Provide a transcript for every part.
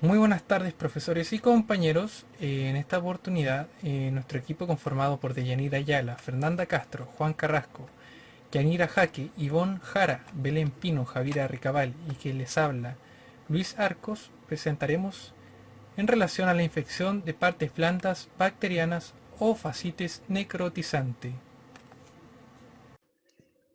Muy buenas tardes, profesores y compañeros. En esta oportunidad, nuestro equipo conformado por Deyanira Ayala, Fernanda Castro, Juan Carrasco, Yanira Jaque, Ivonne Jara, Belén Pino, Javiera Ricabal y que les habla, Luis Arcos, presentaremos en relación a la infección de partes blandas bacterianas o fascitis necrotizante.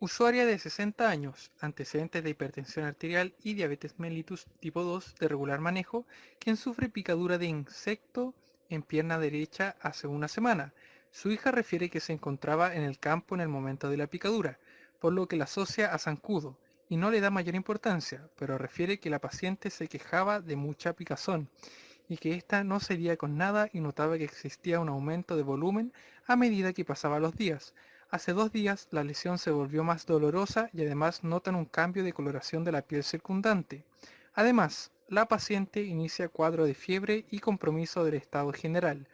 Usuaria de 60 años, antecedentes de hipertensión arterial y diabetes mellitus tipo 2 de regular manejo, quien sufre picadura de insecto en pierna derecha hace una semana. Su hija refiere que se encontraba en el campo en el momento de la picadura, por lo que la asocia a zancudo y no le da mayor importancia, pero refiere que la paciente se quejaba de mucha picazón y que ésta no cedía con nada y notaba que existía un aumento de volumen a medida que pasaban los días. Hace 2 días la lesión se volvió más dolorosa y además notan un cambio de coloración de la piel circundante. Además, la paciente inicia cuadro de fiebre y compromiso del estado general.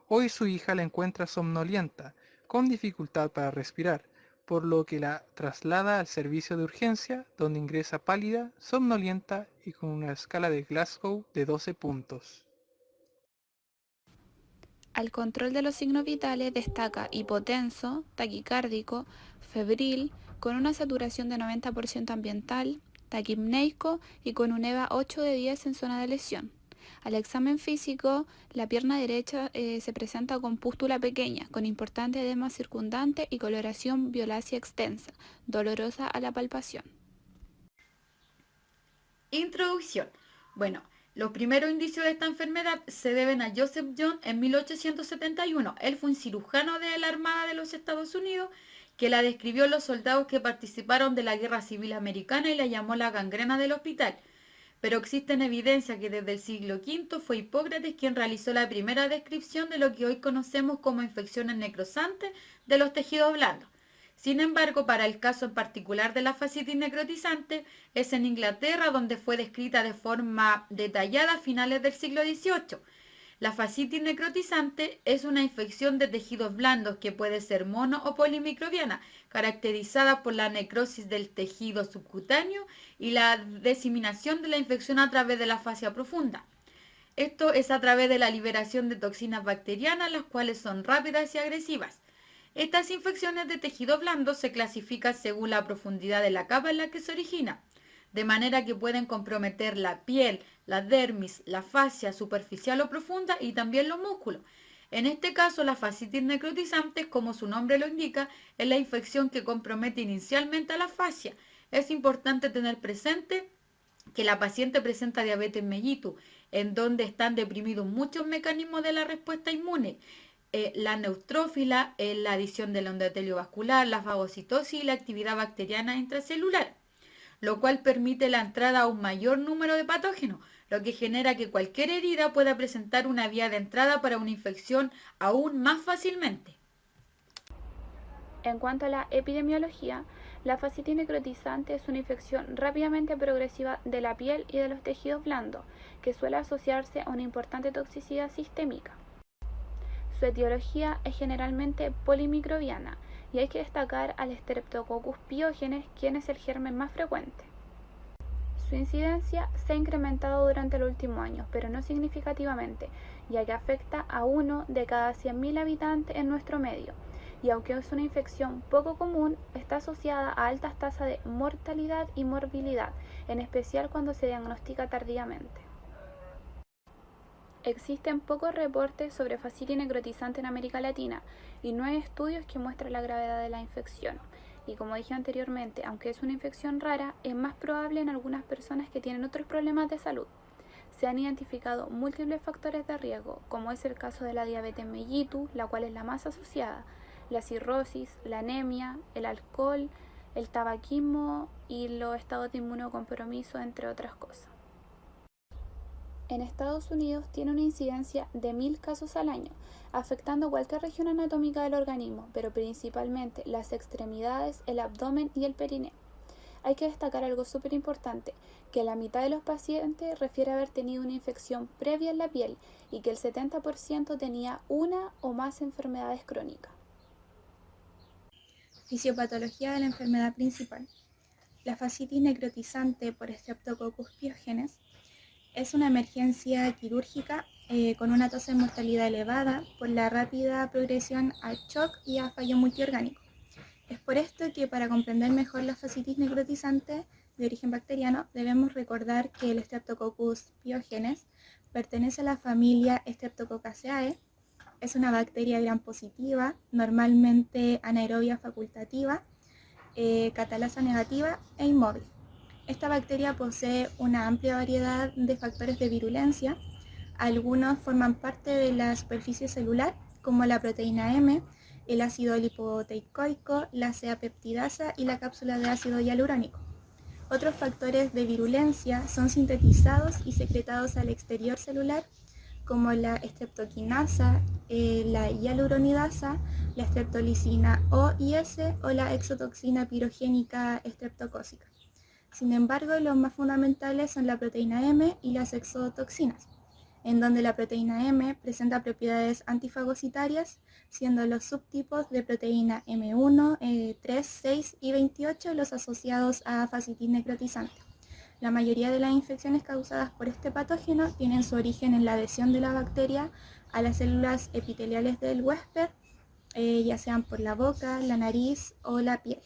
Hoy su hija la encuentra somnolienta, con dificultad para respirar, por lo que la traslada al servicio de urgencia, donde ingresa pálida, somnolienta y con una escala de Glasgow de 12 puntos. Al control de los signos vitales destaca hipotenso, taquicárdico, febril, con una saturación de 90% ambiental, taquipneico y con un EVA 8 de 10 en zona de lesión. Al examen físico, la pierna derecha se presenta con pústula pequeña, con importante edema circundante y coloración violácea extensa, dolorosa a la palpación. Introducción. Bueno, los primeros indicios de esta enfermedad se deben a Joseph John en 1871. Él fue un cirujano de la Armada de los Estados Unidos que la describió a los soldados que participaron de la Guerra Civil Americana y la llamó la gangrena del hospital. Pero existen evidencias que desde el siglo V fue Hipócrates quien realizó la primera descripción de lo que hoy conocemos como infecciones necrosantes de los tejidos blandos. Sin embargo, para el caso en particular de la fascitis necrotizante, es en Inglaterra donde fue descrita de forma detallada a finales del siglo XVIII. La fascitis necrotizante es una infección de tejidos blandos que puede ser mono o polimicrobiana, caracterizada por la necrosis del tejido subcutáneo y la diseminación de la infección a través de la fascia profunda. Esto es a través de la liberación de toxinas bacterianas, las cuales son rápidas y agresivas. Estas infecciones de tejido blando se clasifican según la profundidad de la capa en la que se origina, de manera que pueden comprometer la piel, la dermis, la fascia superficial o profunda y también los músculos. En este caso, la fascitis necrotizante, como su nombre lo indica, es la infección que compromete inicialmente a la fascia. Es importante tener presente que la paciente presenta diabetes mellitus, en donde están deprimidos muchos mecanismos de la respuesta inmune. La neutrófila, la adición del endotelio vascular, la fagocitosis y la actividad bacteriana intracelular, lo cual permite la entrada a un mayor número de patógenos, lo que genera que cualquier herida pueda presentar una vía de entrada para una infección aún más fácilmente. En cuanto a la epidemiología, la fascitis necrotizante es una infección rápidamente progresiva de la piel y de los tejidos blandos, que suele asociarse a una importante toxicidad sistémica. Su etiología es generalmente polimicrobiana y hay que destacar al Streptococcus pyogenes, quien es el germen más frecuente. Su incidencia se ha incrementado durante los últimos años, pero no significativamente, ya que afecta a 1 de cada 100.000 habitantes en nuestro medio, y aunque es una infección poco común, está asociada a altas tasas de mortalidad y morbilidad, en especial cuando se diagnostica tardíamente. Existen pocos reportes sobre fascitis necrotizante en América Latina y no hay estudios que muestren la gravedad de la infección. Y como dije anteriormente, aunque es una infección rara, es más probable en algunas personas que tienen otros problemas de salud. Se han identificado múltiples factores de riesgo, como es el caso de la diabetes mellitus, la cual es la más asociada, la cirrosis, la anemia, el alcohol, el tabaquismo y los estados de inmunocompromiso, entre otras cosas. En Estados Unidos tiene una incidencia de 1.000 casos al año, afectando cualquier región anatómica del organismo, pero principalmente las extremidades, el abdomen y el perineo. Hay que destacar algo súper importante, que la mitad de los pacientes refiere haber tenido una infección previa en la piel y que el 70% tenía una o más enfermedades crónicas. Fisiopatología de la enfermedad principal. La fascitis necrotizante por Streptococcus pyogenes Es una emergencia quirúrgica con una tasa de mortalidad elevada por la rápida progresión a shock y a fallo multiorgánico. Es por esto que para comprender mejor la fascitis necrotizante de origen bacteriano debemos recordar que el Streptococcus pyogenes pertenece a la familia Streptococcaceae. Es una bacteria gram positiva, normalmente anaerobia facultativa, catalasa negativa e inmóvil. Esta bacteria posee una amplia variedad de factores de virulencia. Algunos forman parte de la superficie celular, como la proteína M, el ácido lipoteicoico, la CA-peptidasa y la cápsula de ácido hialurónico. Otros factores de virulencia son sintetizados y secretados al exterior celular, como la streptokinasa, la hialuronidasa, la streptolicina O y S o la exotoxina pirogénica estreptocócica. Sin embargo, los más fundamentales son la proteína M y las exotoxinas, en donde la proteína M presenta propiedades antifagocitarias, siendo los subtipos de proteína M1, 3, 6 y 28 los asociados a fascitis necrotizante. La mayoría de las infecciones causadas por este patógeno tienen su origen en la adhesión de la bacteria a las células epiteliales del huésped, ya sean por la boca, la nariz o la piel.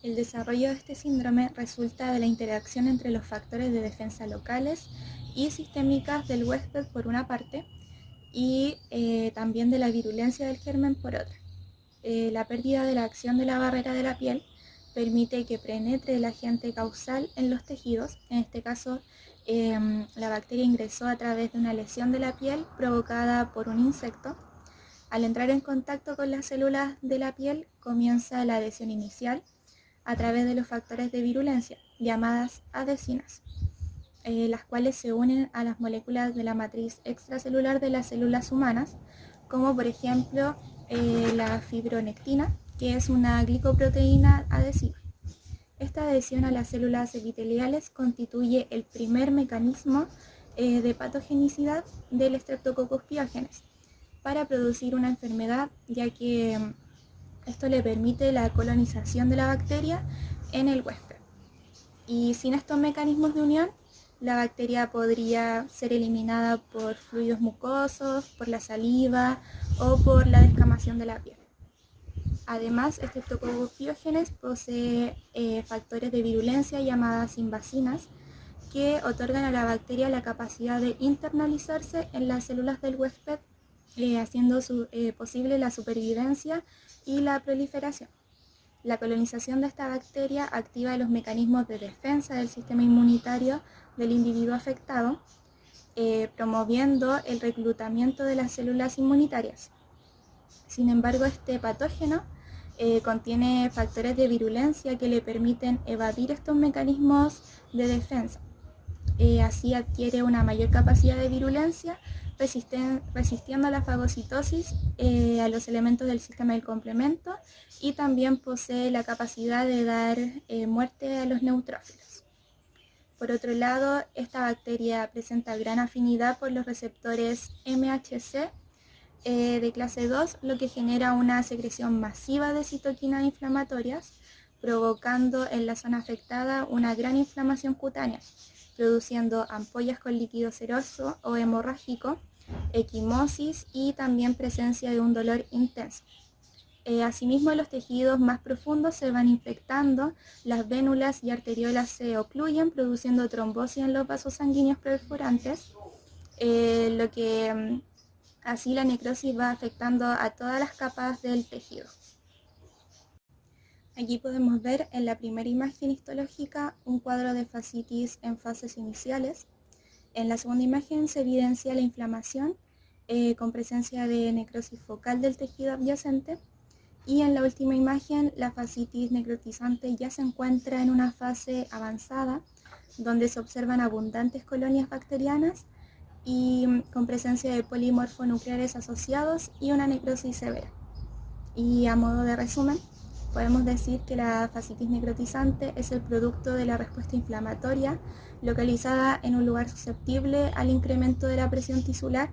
El desarrollo de este síndrome resulta de la interacción entre los factores de defensa locales y sistémicas del huésped por una parte y también de la virulencia del germen por otra. La pérdida de la acción de la barrera de la piel permite que penetre el agente causal en los tejidos. En este caso, la bacteria ingresó a través de una lesión de la piel provocada por un insecto. Al entrar en contacto con las células de la piel, comienza la adhesión inicial a través de los factores de virulencia, llamadas adhesinas, las cuales se unen a las moléculas de la matriz extracelular de las células humanas, como por ejemplo la fibronectina, que es una glicoproteína adhesiva. Esta adhesión a las células epiteliales constituye el primer mecanismo de patogenicidad del Streptococcus pyogenes para producir una enfermedad, ya que esto le permite la colonización de la bacteria en el huésped. Y sin estos mecanismos de unión, la bacteria podría ser eliminada por fluidos mucosos, por la saliva o por la descamación de la piel. Además, Streptococcus pyogenes posee factores de virulencia llamadas invasinas que otorgan a la bacteria la capacidad de internalizarse en las células del huésped, haciendo posible la supervivencia y la proliferación. La colonización de esta bacteria activa los mecanismos de defensa del sistema inmunitario del individuo afectado, promoviendo el reclutamiento de las células inmunitarias. Sin embargo, este patógeno contiene factores de virulencia que le permiten evadir estos mecanismos de defensa. Así adquiere una mayor capacidad de virulencia, resistiendo a la fagocitosis, a los elementos del sistema del complemento, y también posee la capacidad de dar muerte a los neutrófilos. Por otro lado, esta bacteria presenta gran afinidad por los receptores MHC de clase 2, lo que genera una secreción masiva de citoquinas inflamatorias, provocando en la zona afectada una gran inflamación cutánea, produciendo ampollas con líquido seroso o hemorrágico, equimosis y también presencia de un dolor intenso. Asimismo, los tejidos más profundos se van infectando, las vénulas y arteriolas se ocluyen, produciendo trombosis en los vasos sanguíneos perforantes, lo que así la necrosis va afectando a todas las capas del tejido. Aquí podemos ver en la primera imagen histológica un cuadro de fascitis en fases iniciales. En la segunda imagen se evidencia la inflamación con presencia de necrosis focal del tejido adyacente. Y en la última imagen, la fascitis necrotizante ya se encuentra en una fase avanzada, donde se observan abundantes colonias bacterianas y con presencia de polimorfonucleares asociados y una necrosis severa. Y a modo de resumen, podemos decir que la fascitis necrotizante es el producto de la respuesta inflamatoria localizada en un lugar susceptible al incremento de la presión tisular,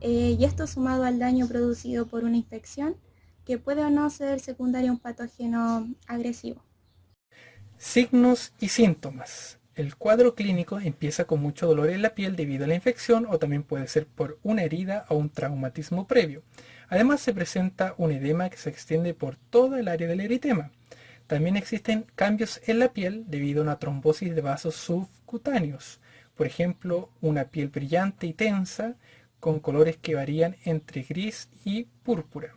y esto sumado al daño producido por una infección que puede o no ser secundaria a un patógeno agresivo. Signos y síntomas. El cuadro clínico empieza con mucho dolor en la piel debido a la infección o también puede ser por una herida o un traumatismo previo. Además se presenta un edema que se extiende por toda el área del eritema. También existen cambios en la piel debido a una trombosis de vasos subcutáneos. Por ejemplo, una piel brillante y tensa con colores que varían entre gris y púrpura.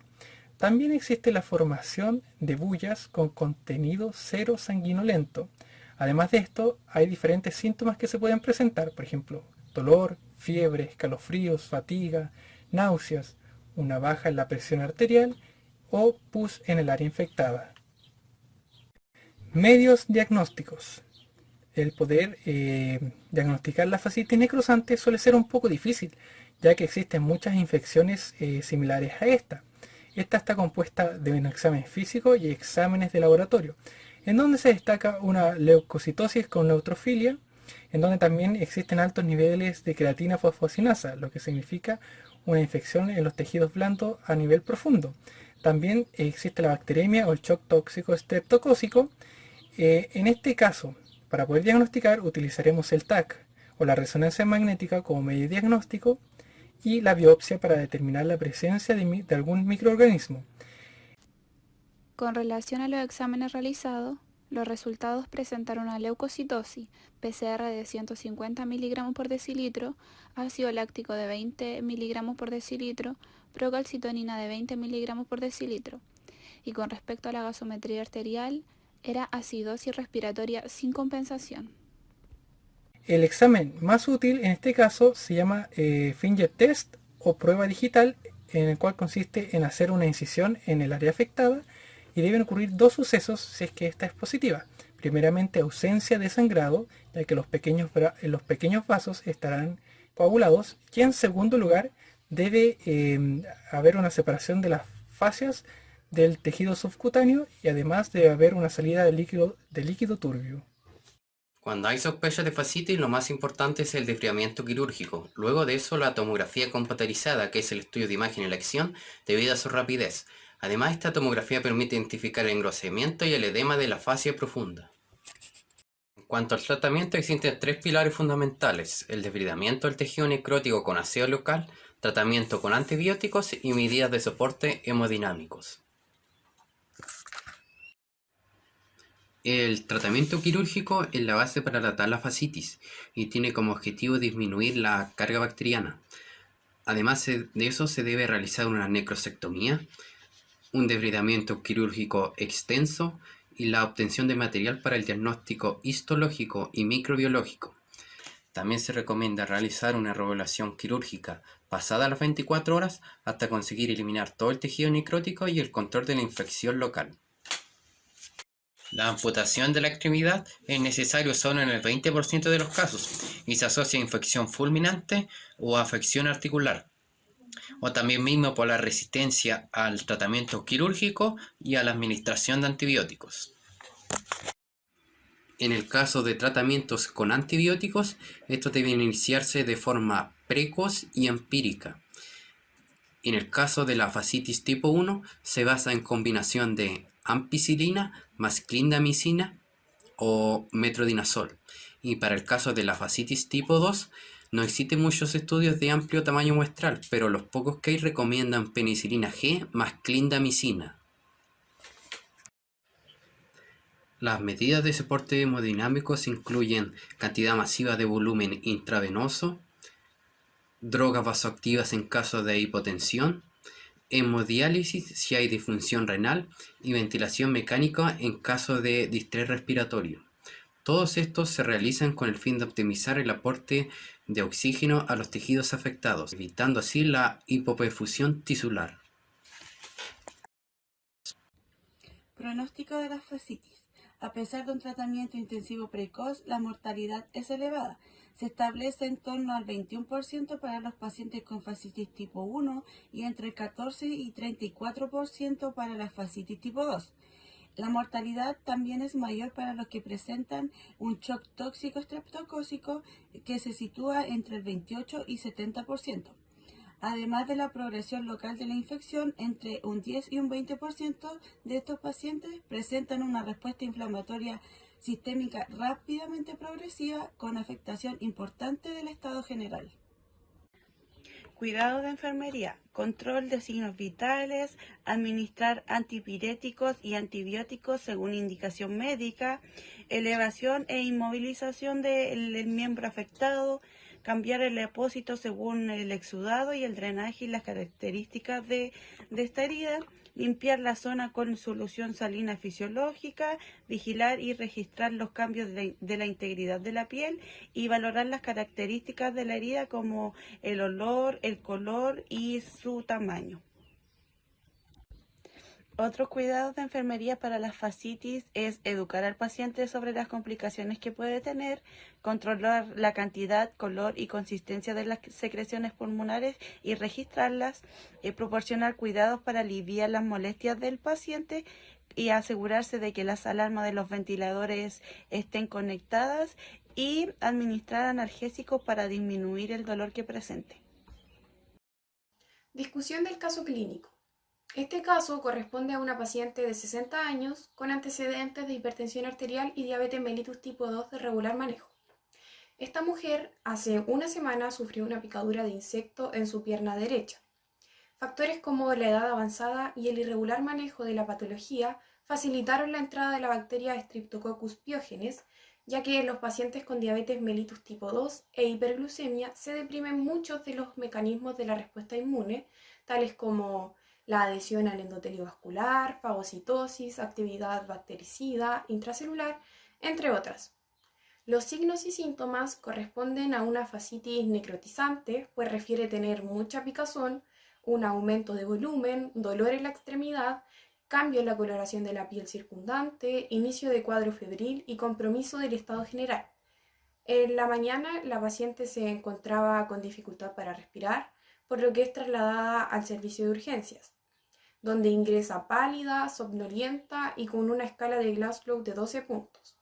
También existe la formación de bullas con contenido cero sanguinolento. Además de esto, hay diferentes síntomas que se pueden presentar, por ejemplo, dolor, fiebre, escalofríos, fatiga, náuseas, una baja en la presión arterial o pus en el área infectada. Medios diagnósticos. El poder diagnosticar la fascitis necrosante suele ser un poco difícil, ya que existen muchas infecciones similares a esta. Esta está compuesta de un examen físico y exámenes de laboratorio, en donde se destaca una leucocitosis con neutrofilia, en donde también existen altos niveles de creatina fosfocinasa, lo que significa una infección en los tejidos blandos a nivel profundo. También existe la bacteremia o el shock tóxico estreptocócico. En este caso, para poder diagnosticar utilizaremos el TAC o la resonancia magnética como medio diagnóstico y la biopsia para determinar la presencia de algún microorganismo. Con relación a los exámenes realizados, los resultados presentan una leucocitosis, PCR de 150 mg por decilitro, ácido láctico de 20 mg por decilitro, procalcitonina de 20 mg por decilitro. Y con respecto a la gasometría arterial, era acidosis respiratoria sin compensación. El examen más útil en este caso se llama finger test o prueba digital, en el cual consiste en hacer una incisión en el área afectada y deben ocurrir dos sucesos si es que esta es positiva. Primeramente, ausencia de sangrado, ya que los pequeños vasos estarán coagulados, y en segundo lugar debe haber una separación de las fascias del tejido subcutáneo y además debe haber una salida de líquido turbio. Cuando hay sospecha de fascitis, lo más importante es el desfriamiento quirúrgico. Luego de eso, la tomografía computarizada, que es el estudio de imagen y la acción, debido a su rapidez. Además, esta tomografía permite identificar el engrosamiento y el edema de la fascia profunda. En cuanto al tratamiento, existen tres pilares fundamentales: el desbridamiento del tejido necrótico con aseo local, tratamiento con antibióticos y medidas de soporte hemodinámicos. El tratamiento quirúrgico es la base para tratar la fascitis y tiene como objetivo disminuir la carga bacteriana. Además de eso, se debe realizar una necrosectomía, un desbridamiento quirúrgico extenso y la obtención de material para el diagnóstico histológico y microbiológico. También se recomienda realizar una revelación quirúrgica pasada las 24 horas hasta conseguir eliminar todo el tejido necrótico y el control de la infección local. La amputación de la extremidad es necesario solo en el 20% de los casos y se asocia a infección fulminante o afección articular, o también mismo por la resistencia al tratamiento quirúrgico y a la administración de antibióticos. En el caso de tratamientos con antibióticos, estos deben iniciarse de forma precoz y empírica. En el caso de la fascitis tipo 1, se basa en combinación de ampicilina más clindamicina o metronidazol. Y para el caso de la fascitis tipo 2, no existen muchos estudios de amplio tamaño muestral, pero los pocos que hay recomiendan penicilina G más clindamicina. Las medidas de soporte hemodinámicos incluyen cantidad masiva de volumen intravenoso, drogas vasoactivas en caso de hipotensión, hemodiálisis si hay disfunción renal y ventilación mecánica en caso de distrés respiratorio. Todos estos se realizan con el fin de optimizar el aporte de oxígeno a los tejidos afectados, evitando así la hipoperfusión tisular. Pronóstico de la fascitis. A pesar de un tratamiento intensivo precoz, la mortalidad es elevada. Se establece en torno al 21% para los pacientes con fascitis tipo 1 y entre el 14 y 34% para la fascitis tipo 2. La mortalidad también es mayor para los que presentan un shock tóxico estreptocócico, que se sitúa entre el 28 y 70%. Además de la progresión local de la infección, entre un 10 y un 20% de estos pacientes presentan una respuesta inflamatoria sistémica rápidamente progresiva con afectación importante del estado general. Cuidado de enfermería, control de signos vitales, administrar antipiréticos y antibióticos según indicación médica, elevación e inmovilización del miembro afectado, cambiar el apósito según el exudado y el drenaje y las características de esta herida, limpiar la zona con solución salina fisiológica, vigilar y registrar los cambios de la integridad de la piel y valorar las características de la herida como el olor, el color y su tamaño. Otros cuidados de enfermería para la fascitis es educar al paciente sobre las complicaciones que puede tener, controlar la cantidad, color y consistencia de las secreciones pulmonares y registrarlas, proporcionar cuidados para aliviar las molestias del paciente y asegurarse de que las alarmas de los ventiladores estén conectadas y administrar analgésicos para disminuir el dolor que presente. Discusión del caso clínico. Este caso corresponde a una paciente de 60 años con antecedentes de hipertensión arterial y diabetes mellitus tipo 2 de regular manejo. Esta mujer hace una semana sufrió una picadura de insecto en su pierna derecha. Factores como la edad avanzada y el irregular manejo de la patología facilitaron la entrada de la bacteria Streptococcus pyogenes, ya que en los pacientes con diabetes mellitus tipo 2 e hiperglucemia se deprimen muchos de los mecanismos de la respuesta inmune, tales como la adhesión al endotelio vascular, fagocitosis, actividad bactericida, intracelular, entre otras. Los signos y síntomas corresponden a una fascitis necrotizante, pues refiere tener mucha picazón, un aumento de volumen, dolor en la extremidad, cambio en la coloración de la piel circundante, inicio de cuadro febril y compromiso del estado general. En la mañana la paciente se encontraba con dificultad para respirar, por lo que es trasladada al servicio de urgencias, donde ingresa pálida, somnolienta y con una escala de Glasgow de 12 puntos.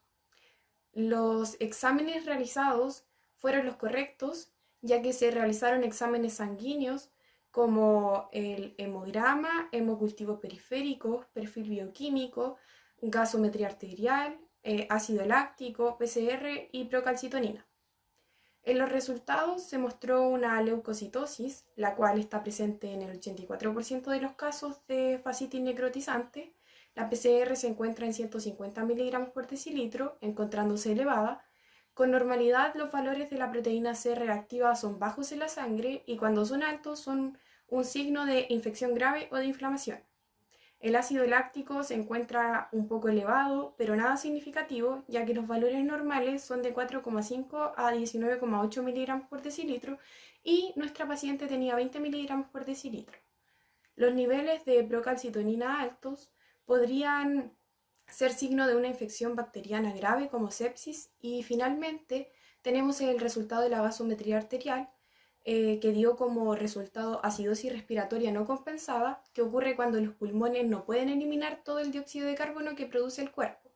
Los exámenes realizados fueron los correctos, ya que se realizaron exámenes sanguíneos como el hemograma, hemocultivo periférico, perfil bioquímico, gasometría arterial, ácido láctico, PCR y procalcitonina. En los resultados se mostró una leucocitosis, la cual está presente en el 84% de los casos de fascitis necrotizante. La PCR se encuentra en 150 mg por decilitro, encontrándose elevada. Con normalidad, los valores de la proteína C reactiva son bajos en la sangre y cuando son altos son un signo de infección grave o de inflamación. El ácido láctico se encuentra un poco elevado, pero nada significativo, ya que los valores normales son de 4,5 a 19,8 mg por decilitro y nuestra paciente tenía 20 mg por decilitro. Los niveles de procalcitonina altos podrían ser signo de una infección bacteriana grave como sepsis y finalmente tenemos el resultado de la gasometría arterial, que dio como resultado acidosis respiratoria no compensada, que ocurre cuando los pulmones no pueden eliminar todo el dióxido de carbono que produce el cuerpo.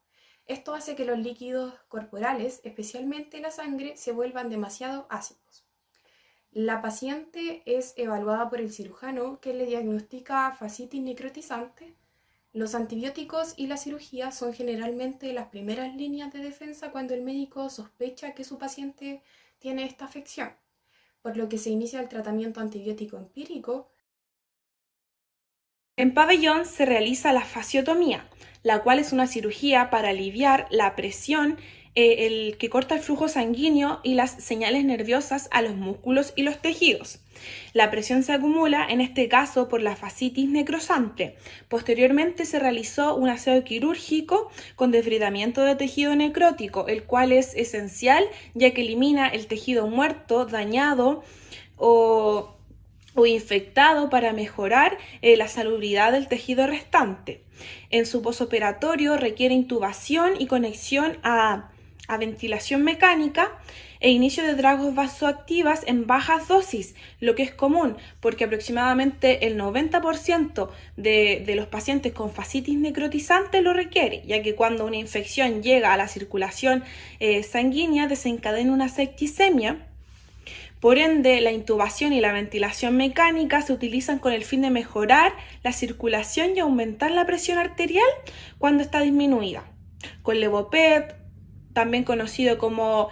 Esto hace que los líquidos corporales, especialmente la sangre, se vuelvan demasiado ácidos. La paciente es evaluada por el cirujano, que le diagnostica fascitis necrotizante. Los antibióticos y la cirugía son generalmente las primeras líneas de defensa cuando el médico sospecha que su paciente tiene esta afección, por lo que se inicia el tratamiento antibiótico empírico. En pabellón se realiza la fasciotomía, la cual es una cirugía para aliviar la presión que corta el flujo sanguíneo y las señales nerviosas a los músculos y los tejidos. La presión se acumula, en este caso, por la fascitis necrosante. Posteriormente se realizó un aseo quirúrgico con desbridamiento de tejido necrótico, el cual es esencial ya que elimina el tejido muerto, dañado o infectado para mejorar la salubridad del tejido restante. En su posoperatorio requiere intubación y conexión a ventilación mecánica e inicio de drogas vasoactivas en bajas dosis, lo que es común porque aproximadamente el 90% de los pacientes con fascitis necrotizante lo requiere, ya que cuando una infección llega a la circulación sanguínea desencadena una septicemia. Por ende, la intubación y la ventilación mecánica se utilizan con el fin de mejorar la circulación y aumentar la presión arterial cuando está disminuida. Con Levoped, también conocido como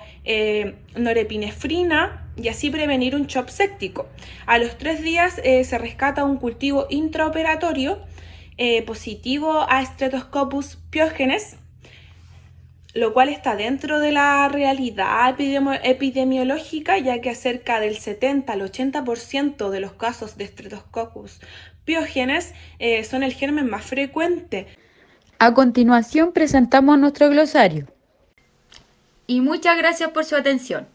norepinefrina, y así prevenir un shock séptico. A los 3 días se rescata un cultivo intraoperatorio positivo a Streptococcus pyogenes, lo cual está dentro de la realidad epidemiológica, ya que cerca del 70 al 80% de los casos de Streptococcus pyogenes son el germen más frecuente. A continuación presentamos nuestro glosario. Y muchas gracias por su atención.